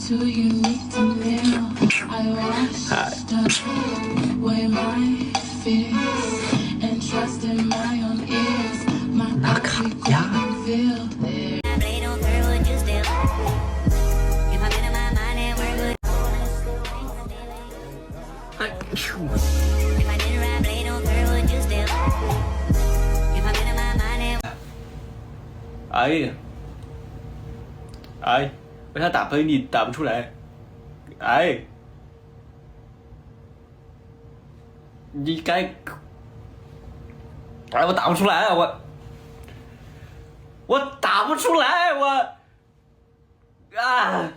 too unique to nail. I washed away my fears and trust in my own ears. My body couldn't feel it.哎，为啥打喷嚏打不出来？哎，你该，哎，我打不出来，我打不出来，我啊。